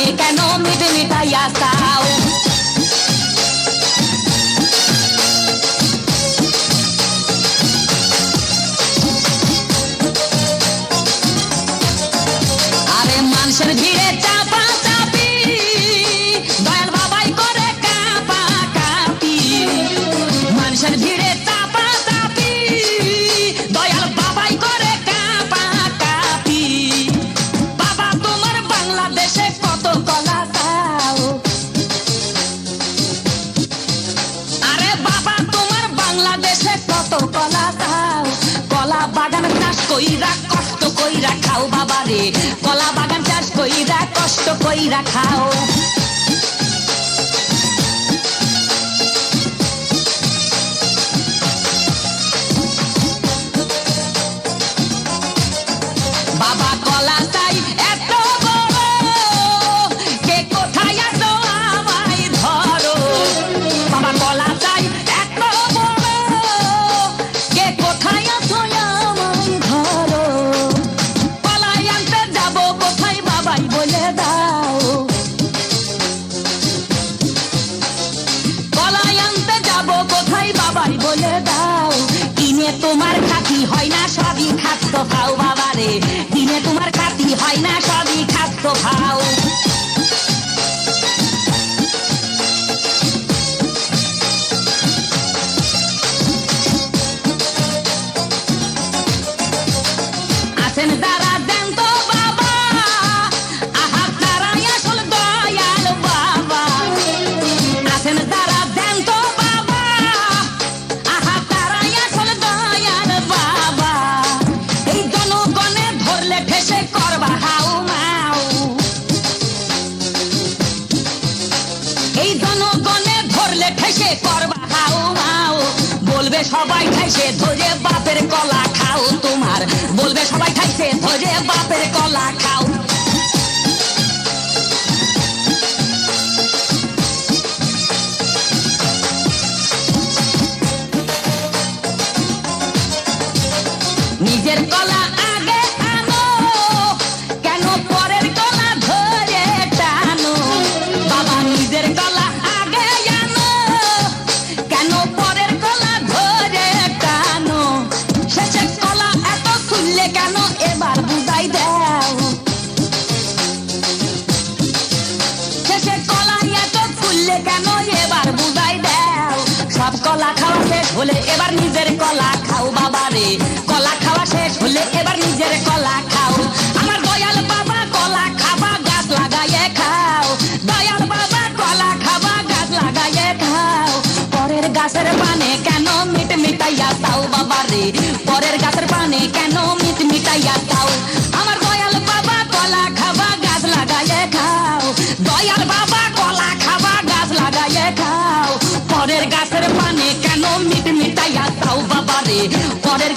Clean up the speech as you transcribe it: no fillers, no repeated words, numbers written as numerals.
পানে কেন মিট মিটাইয়া চাও আরে মানুষের ভিড়ে চাপা চাপি দয়াল বাবাই করে কাপা কাপি মানুষের ভিড়ে চাপা চাপি দয়াল বাবাই করে কাপা কাপি বাবা তোমার বাংলাদেশে কত কলা চাও আরে বাবা তোমার বাংলাদেশে কত কলা চাও কলা বাগান চাষ কইরা কষ্ট কইরা খাও বাবা রে কলা বাগান চাষ কইরা কষ্ট কইরা খাও বাবা কলা চাই এত বড় কে কোথায় আছো আমায় ধরো বাবা কলা চাই এত বড় কে কোথায় আছো আমায় ধরো কলাই আনতে যাব কোথায় বাবাই বলে দাও কলাই আনতে যাব কোথায় বাবাই বলে দাও কিনে তোমার খাতি হয় না সবই খাদ্য খাও বাবা রে কিনে তোমার খাতি হয় না সবই খাদ্য খাও আছেন যারা দেন তো বাবা আহা তারাই আসল দয়াল বাবা আছেন যারা দেন তো বাবা আহা তারাই আসল দয়াল বাবা এই জনগণে ধরলে ঠেসে করবা হাউ মাউ এই জনগণে ধরলে ঠেসে করবা হাউ মাউ বলবে সবাই ঠাইছে ধরে বাপের কলা খাও তোমার বলবে সবাই ঠাইছে ধরে বাপের কলা খাও নিজের কলা আগে আনো কেন পরের কলা ধরে টানো বাবা নিজের কলা আগে আনো কেন পরের কলা ধরে টানো শেষের কলা এত খুললে কেন এবার বুঝাই দাও শেষের কলা এত খুললে কেন এবার বুঝাই দাও সব কলা খাওয়া শেষ হলে এবার নিজের কলা খাও বাবা রে কলা খাওয়া শেষ হলে এবার নিজের কলা খাও আমার দয়াল বাবা কলা খাবা গাছ লাগাইয়ে খাও দয়াল বাবা কলা খাবা গাছ লাগাইয়ে খাও পরের গাছের পানে কেন মিট মিটাইয়া চাও বাবা রে পরের গাছের পানে কেন মিট মিটাইয়া চাও আমার দয়াল বাবা কলা খাবা গাছ লাগাইয়ে খাও দয়াল বাবা কলা খাবা গাছ লাগাইয়ে খাও পরের গাছের পানে কেন মিট মিটাইয়া চাও বাবা রে পরের